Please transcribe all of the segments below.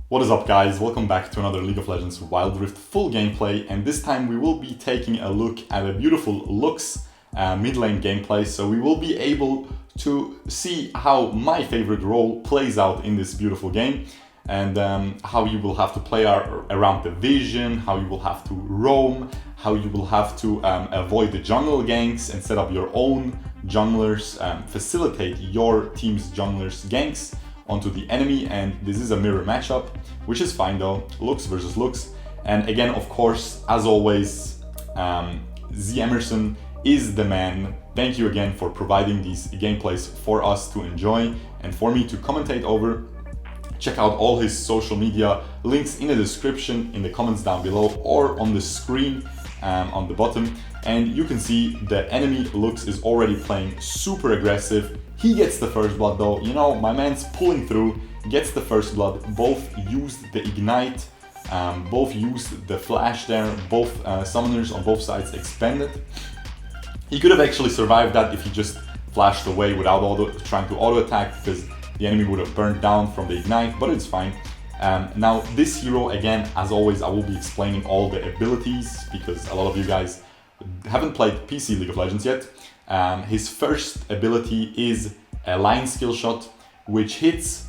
What is up, guys? Welcome back to another League of Legends Wild Rift full gameplay, and this time we will be taking a look at a beautiful Lux mid lane gameplay, so we will be able to see how my favorite role plays out in this beautiful game, and how you will have to play around the vision, how you will have to roam, how you will have to avoid the jungle ganks and set up your own junglers, facilitate your team's junglers ganks onto the enemy. And this is a mirror matchup, which is fine though, Lux versus Lux. And again, of course, as always, Z Emerson is the man. Thank you again for providing these gameplays for us to enjoy and for me to commentate over. Check out all his social media links in the description, in the comments down below, or on the screen on the bottom. And you can see the enemy Lux is already playing super aggressive. He gets the first blood though, you know, my man's pulling through, gets the first blood. Both used the ignite, both used the flash there, both summoners on both sides expanded. He could have actually survived that if he just flashed away without trying to auto attack, because the enemy would have burned down from the ignite, but it's fine. Now this hero, again, as always, I will be explaining all the abilities because a lot of you guys haven't played PC League of Legends yet. His first ability is a line skill shot, which hits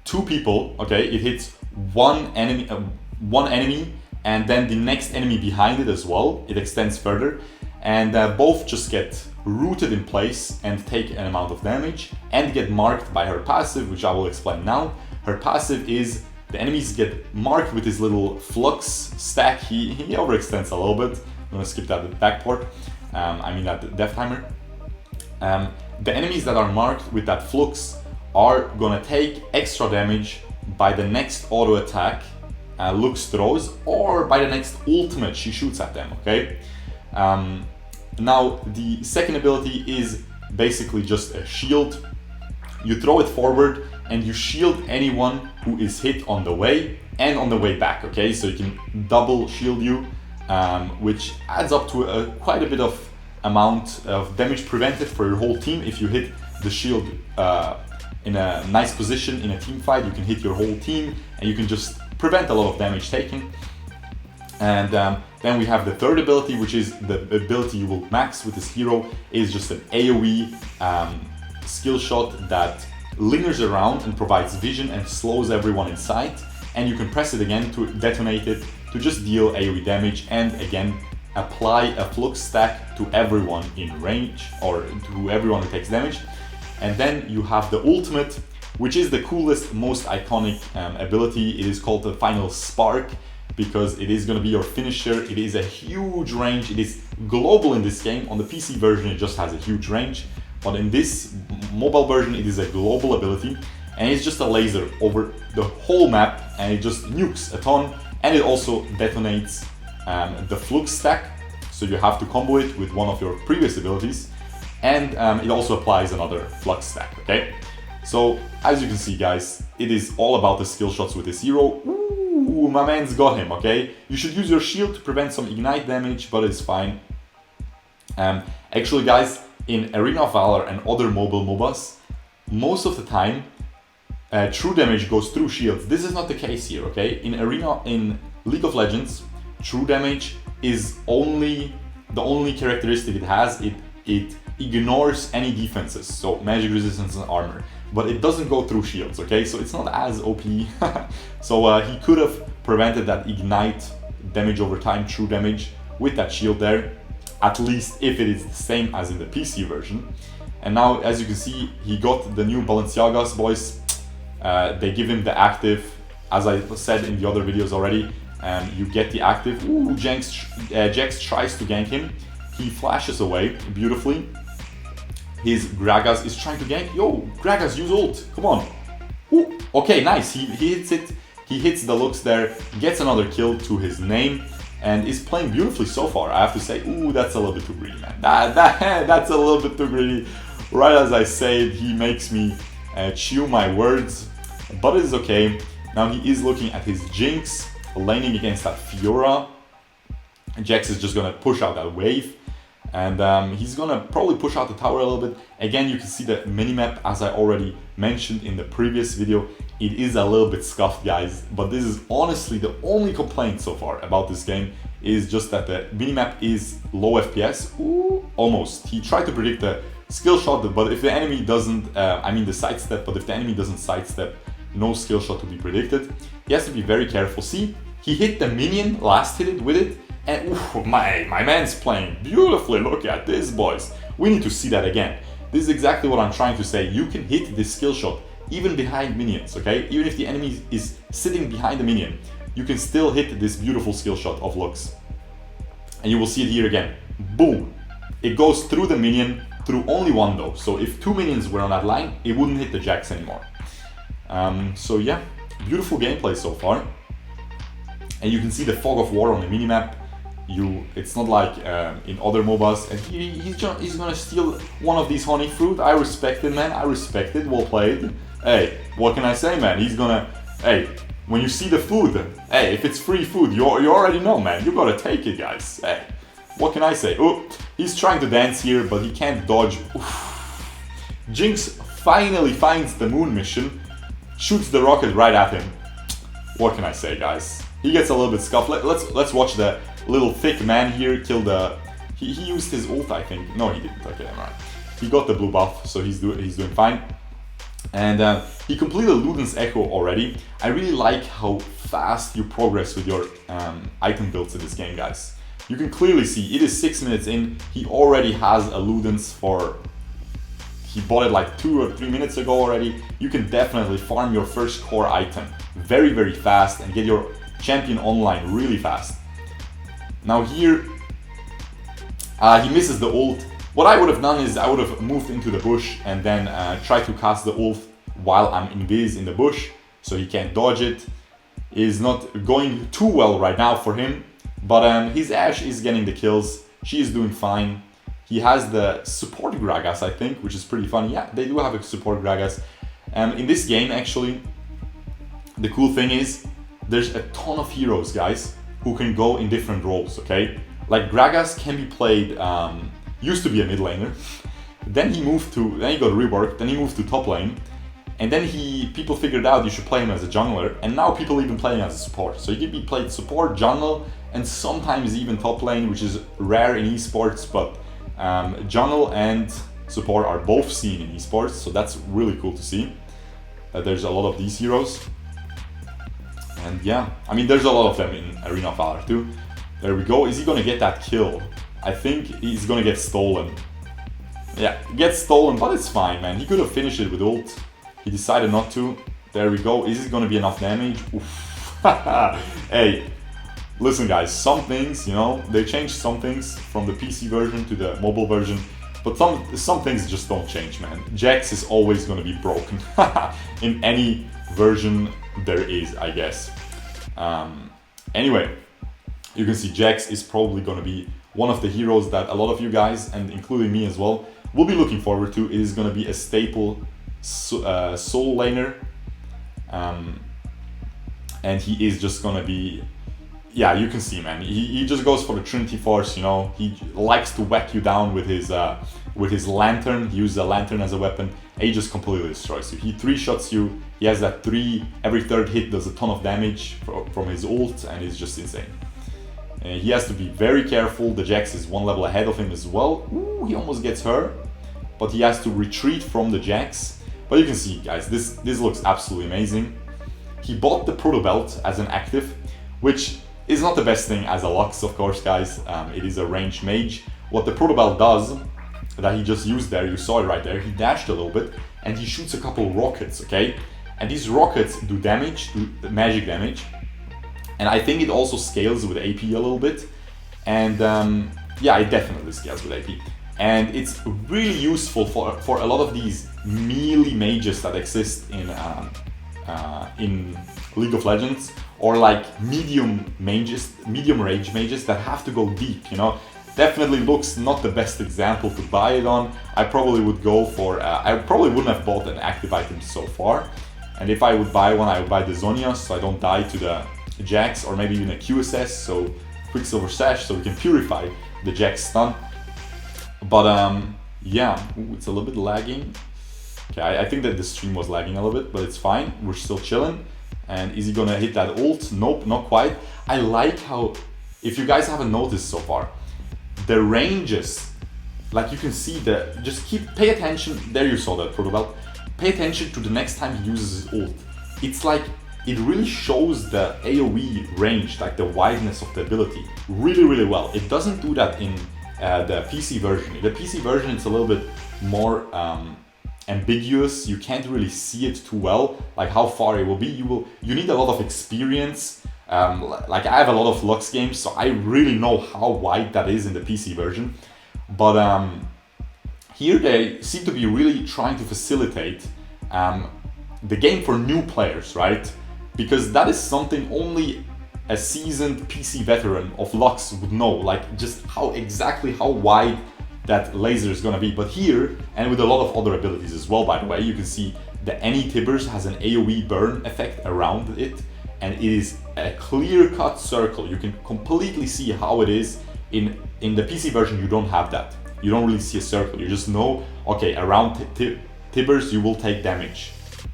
two people. Okay, it hits one enemy, and then the next enemy behind it as well. It extends further, and both just get rooted in place and take an amount of damage and get marked by her passive, which I will explain now. Her passive is the enemies get marked with his little flux stack. He overextends a little bit. I'm gonna skip that backport. I mean that death timer. The enemies that are marked with that flux are gonna take extra damage by the next auto attack Lux throws, or by the next ultimate she shoots at them, okay? Now the second ability is basically just a shield. You throw it forward and you shield anyone who is hit on the way and on the way back, okay? So you can double shield you, which adds up to quite a bit of amount of damage prevented for your whole team. If you hit the shield in a nice position in a team fight, you can hit your whole team and you can just prevent a lot of damage taken. And then we have the third ability, which is the ability you will max with this hero, is just an AoE skill shot that lingers around and provides vision and slows everyone in sight. And you can press it again to detonate it to just deal AoE damage, and again apply a flux stack to everyone in range, or to everyone who takes damage. And then you have the ultimate, which is the coolest, most iconic ability. It is called the Final Spark, because it is going to be your finisher. It is a huge range. It is global in this game. On the PC version it just has a huge range, but in this mobile version it is a global ability, and it's just a laser over the whole map, and it just nukes a ton. And it also detonates the flux stack, so you have to combo it with one of your previous abilities. And it also applies another flux stack, okay? So as you can see, guys, it is all about the skill shots with this hero. Ooh, my man's got him, okay? You should use your shield to prevent some ignite damage, but it's fine. Actually, guys, in Arena of Valor and other mobile MOBAs, most of the time, true damage goes through shields. This is not the case here, okay? In League of Legends, true damage is the only characteristic it has. It ignores any defenses, so magic resistance and armor, but it doesn't go through shields, okay? So it's not as OP. So he could have prevented that ignite damage over time, true damage, with that shield there, at least if it is the same as in the PC version. And now, as you can see, he got the new Balenciagas, boys. They give him the active, as I said in the other videos already. You get the active. Ooh, Jax tries to gank him. He flashes away beautifully. His Gragas is trying to gank. Yo, Gragas, use ult. Come on. Ooh, okay, nice. He hits it. He hits the Lux there. Gets another kill to his name. And is playing beautifully so far. I have to say, ooh, that's a little bit too greedy, man. That's a little bit too greedy. Right as I say it, he makes me chew my words. But it is okay. Now he is looking at his Jinx, laning against that Fiora. Jax is just gonna push out that wave. And he's gonna probably push out the tower a little bit. Again, you can see the minimap, as I already mentioned in the previous video. it is a little bit scuffed, guys, but this is honestly the only complaint so far about this game, is just that the minimap is low FPS. Ooh, almost. He tried to predict the skill shot, but if the enemy doesn't, I mean the sidestep, but if the enemy doesn't sidestep, no skill shot to be predicted. He has to be very careful. See, he hit the minion, last hit it with it, and ooh, my man's playing beautifully. Look at this, boys. We need to see that again. This is exactly what I'm trying to say. You can hit this skill shot even behind minions, okay? Even if the enemy is sitting behind the minion, you can still hit this beautiful skill shot of Lux. And you will see it here again. Boom! It goes through the minion, through only one though. So if 2 minions were on that line, it wouldn't hit the Jax anymore. So yeah, beautiful gameplay so far. And you can see the fog of war on the minimap. It's not like in other MOBAs. And he's gonna steal one of these honey fruit. I respect it, man. I respect it. Well played. Hey, what can I say, man? He's gonna. Hey, when you see the food, hey, if it's free food, you already know, man. You gotta take it, guys. Hey, what can I say? Oh, he's trying to dance here, but he can't dodge. Oof. Jinx finally finds the moon mission, shoots the rocket right at him. What can I say, guys? He gets a little bit scuffed. Let's watch the little thick man here kill the. He used his ult, I think. No, he didn't. Okay, alright. He got the blue buff, so he's doing fine. And he completed Luden's Echo already. I really like how fast you progress with your item builds in this game, guys. You can clearly see it is 6 minutes in. He already has a Luden's for. He bought it like 2 or 3 minutes ago already. You can definitely farm your first core item very, very fast and get your champion online really fast. Now here, he misses the ult. What I would have done is I would have moved into the bush and then tried to cast the ult while I'm invis in the bush, so he can't dodge it. It is not going too well right now for him, but his Ashe is getting the kills. She is doing fine. He has the support Gragas, I think, which is pretty funny. Yeah, they do have a support Gragas. In this game, actually, the cool thing is there's a ton of heroes, guys, who can go in different roles, okay? Like Gragas can be played, used to be a mid laner, then he got reworked, then he moved to top lane, and then people figured out you should play him as a jungler, and now people even play him as a support. So he can be played support, jungle, and sometimes even top lane, which is rare in esports, but jungle and support are both seen in esports, so that's really cool to see. There's a lot of these heroes. And yeah, I mean, there's a lot of them in Arena of Valor too. There we go. Is he gonna get that kill? I think he's gonna get stolen. Yeah, gets stolen, but it's fine, man. He could have finished it with ult. He decided not to. There we go. Is it gonna be enough damage? Oof. Hey, listen, guys. Some things, you know, they changed some things from the PC version to the mobile version, but some things just don't change, man. Jax is always gonna be broken in any version there is, I guess. Anyway, you can see Jax is probably going to be one of the heroes that a lot of you guys, and including me as well, will be looking forward to. It is going to be a staple soul laner, and he is just going to be, yeah, you can see, man, he just goes for the Trinity Force, you know. He likes to whack you down with his lantern. He uses a lantern as a weapon, and he just completely destroys you. He 3-shots you. He has that 3, every third hit does a ton of damage from his ult, and it's just insane. And he has to be very careful. The Jax is 1 level ahead of him as well. Ooh, he almost gets her, but he has to retreat from the Jax. But you can see, guys, this looks absolutely amazing. He bought the Proto Belt as an active, which is not the best thing as a Lux, of course, guys. It is a ranged mage. What the Proto Belt does, that he just used there, you saw it right there, he dashed a little bit, and he shoots a couple rockets, okay? And these rockets do damage, do magic damage, and I think it also scales with AP a little bit, and yeah, it definitely scales with AP. And it's really useful for a lot of these melee mages that exist in League of Legends, or like medium range mages that have to go deep, you know. Definitely looks not the best example to buy it on. I probably would go for, I probably wouldn't have bought an active item so far. And if I would buy one, I would buy the Zhonya's, so I don't die to the Jax, or maybe even a QSS, so Quicksilver Sash, so we can purify the Jax stun. But yeah, ooh, it's a little bit lagging. Okay, I think that the stream was lagging a little bit, but it's fine. We're still chilling. And is he gonna hit that ult? Nope, not quite. I like how, if you guys haven't noticed so far, the ranges, like you can see just pay attention. There you saw that protobelt. Pay attention to the next time he uses his ult. It's like, it really shows the AoE range, like the wideness of the ability, really, really well. It doesn't do that in the PC version. In the PC version, it's a little bit more ambiguous. You can't really see it too well, like how far it will be. You need a lot of experience. Like I have a lot of Lux games, so I really know how wide that is in the PC version. But here they seem to be really trying to facilitate the game for new players, right? Because that is something only a seasoned PC veteran of Lux would know, like just how wide that laser is gonna be. But here, and with a lot of other abilities as well, by the way, you can see the any Tibbers has an AoE burn effect around it, and it is a clear-cut circle. You can completely see how it is. In the PC version, you don't have that. You don't really see a circle. You just know, okay, around Tibbers, you will take damage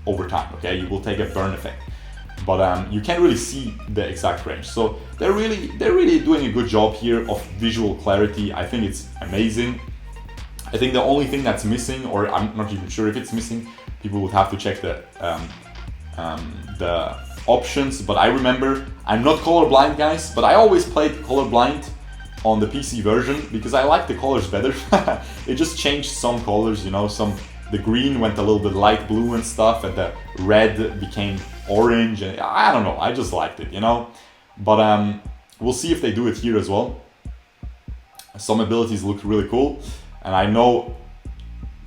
over time, okay? You will take a burn effect. But you can't really see the exact range. So they're really doing a good job here of visual clarity. I think it's amazing. I think the only thing that's missing, or I'm not even sure if it's missing, people would have to check the options. But I remember, I'm not colorblind, guys, but I always played colorblind on the PC version because I like the colors better. It just changed some colors, you know, the green went a little bit light blue and stuff, and the red became orange, and I don't know, I just liked it, you know. But we'll see if they do it here as well. Some abilities look really cool, and I know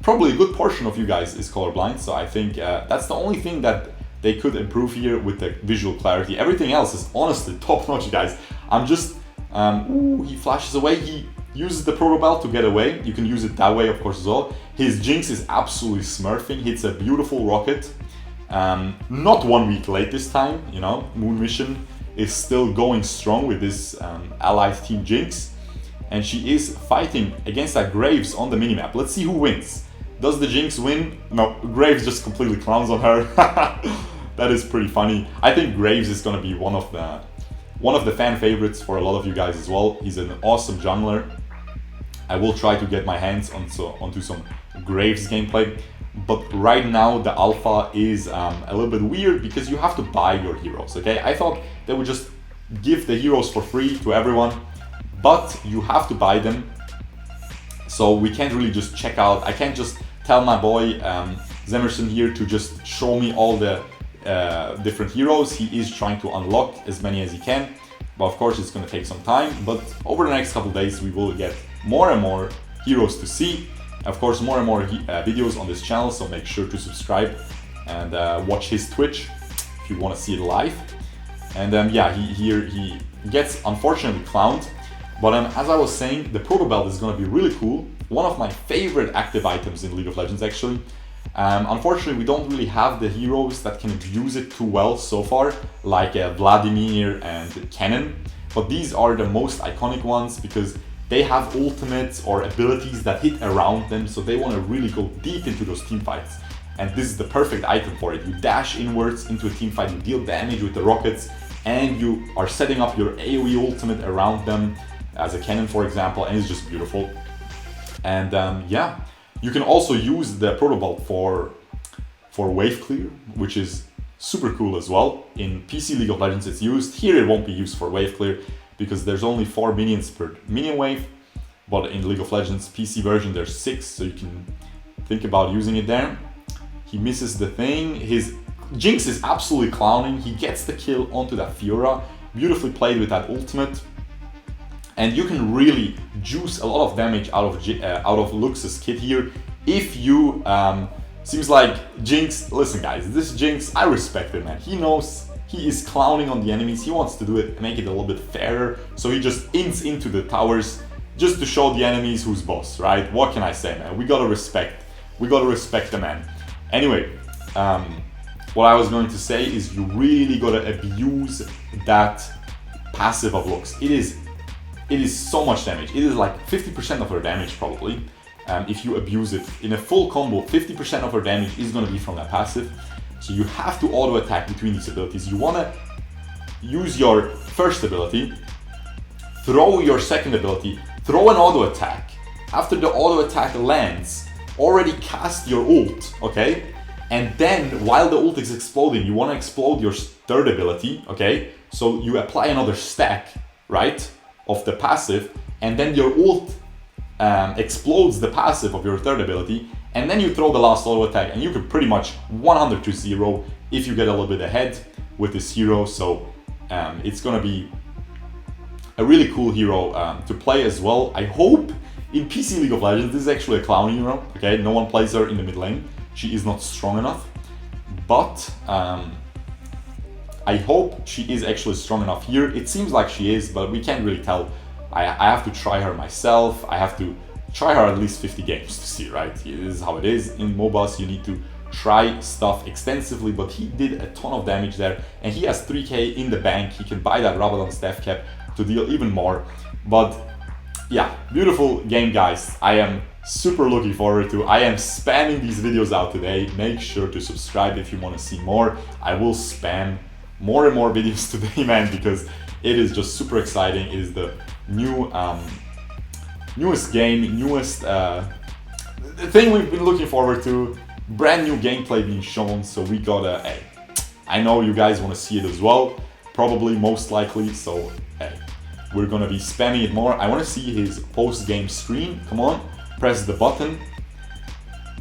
probably a good portion of you guys is colorblind, so I think that's the only thing that they could improve here with the visual clarity. Everything else is honestly top notch, guys. I'm just ooh, he flashes away. He uses the protobelt to get away. You can use it that way, of course, as well. His Jinx is absolutely smurfing. Hits a beautiful rocket. Not 1 week late this time, you know. Moon Mission is still going strong with this allied team Jinx. And she is fighting against that Graves on the minimap. Let's see who wins. Does the Jinx win? No, Graves just completely clowns on her. That is pretty funny. I think Graves is gonna be one of the fan favorites for a lot of you guys as well. He's an awesome jungler. I will try to get my hands onto some Graves gameplay. But right now the alpha is a little bit weird because you have to buy your heroes, okay? I thought they would just give the heroes for free to everyone, but you have to buy them. So we can't really just check out. I can't just tell my boy Zemerson here to just show me all the different heroes. He is trying to unlock as many as he can, but of course it's going to take some time. But over the next couple days we will get more and more heroes to see. Of course, more and more videos on this channel, so make sure to subscribe and watch his Twitch if you want to see it live. And yeah, he gets unfortunately clowned. But as I was saying, the protobelt is going to be really cool. One of my favorite active items in League of Legends, actually. Unfortunately, we don't really have the heroes that can use it too well so far, like Vladimir and Cannon. But these are the most iconic ones because they have ultimates or abilities that hit around them, so they want to really go deep into those team fights. And this is the perfect item for it. You dash inwards into a team fight, you deal damage with the rockets, and you are setting up your AoE ultimate around them, as a cannon, for example, and it's just beautiful. And yeah, you can also use the protobelt for wave clear, which is super cool as well. In PC League of Legends it's used. Here it won't be used for wave clear because there's only 4 minions per minion wave, but in League of Legends PC version there's 6, so you can think about using it there. He misses the thing. His Jinx is absolutely clowning. He gets the kill onto that Fiora, beautifully played with that ultimate. And you can really juice a lot of damage out of Lux's kit here if you seems like Jinx. Listen, guys, this Jinx, I respect it, man. He knows he is clowning on the enemies. He wants to do it, make it a little bit fairer. So he just ints into the towers just to show the enemies who's boss, right? What can I say, man? We gotta respect the man. Anyway, what I was going to say is you really gotta abuse that passive of Lux. It is so much damage. It is like 50% of her damage probably. if you abuse it. In a full combo, 50% of her damage is going to be from that passive. So you have to auto attack between these abilities. You want to use your first ability, throw your second ability, throw an auto attack. After the auto attack lands, already cast your ult, okay? And then while the ult is exploding, you want to explode your third ability, okay? So you apply another stack, right, of the passive, and then your ult explodes the passive of your third ability, and then you throw the last auto attack, and you can pretty much 100 to 0 if you get a little bit ahead with this hero. So it's gonna be a really cool hero to play as well. I hope in PC League of Legends, this is actually a clown hero, okay? No one plays her in the mid lane. She is not strong enough, but I hope she is actually strong enough here. It seems like she is, but we can't really tell. I have to try her myself. I have to try her at least 50 games to see, right? This is how it is. In MOBAs, you need to try stuff extensively, but he did a ton of damage there, and he has 3k in the bank. He can buy that Rabadon staff cap to deal even more. But yeah, beautiful game, guys. I am super looking forward to. I am spamming these videos out today. Make sure to subscribe if you want to see more. I will spam more and more videos today, man, because it is just super exciting. It is the new newest game, newest thing we've been looking forward to. Brand new gameplay being shown, so we gotta, hey, I know you guys want to see it as well, probably, most likely, so hey, we're gonna be spamming it more. I want to see his post-game stream. Come on, press the button.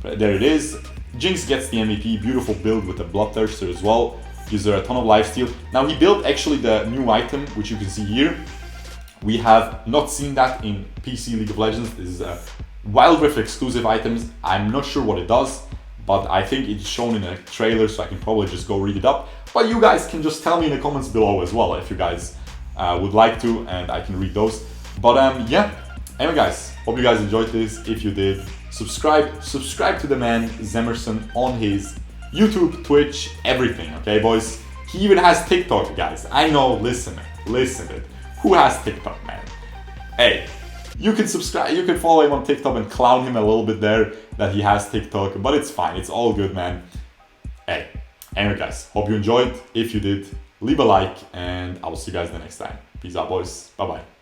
There it is. Jinx gets the MVP. Beautiful build with the Bloodthirster as well. Gives her a ton of lifesteal. Now he built actually the new item, which you can see here. We have not seen that in PC League of Legends. This is a Wild Rift exclusive items. I'm not sure what it does, but I think it's shown in a trailer, so I can probably just go read it up. But you guys can just tell me in the comments below as well if you guys would like to, and I can read those. But yeah, anyway guys, hope you guys enjoyed this. If you did, subscribe to the man Zemerson on his YouTube, Twitch, everything, okay boys? He even has TikTok, guys. I know, listen it. Who has TikTok, man? Hey, you can subscribe, you can follow him on TikTok and clown him a little bit there that he has TikTok, but it's fine, it's all good, man. Hey, anyway guys, hope you enjoyed. If you did, leave a like, and I will see you guys the next time. Peace out, boys. Bye-bye.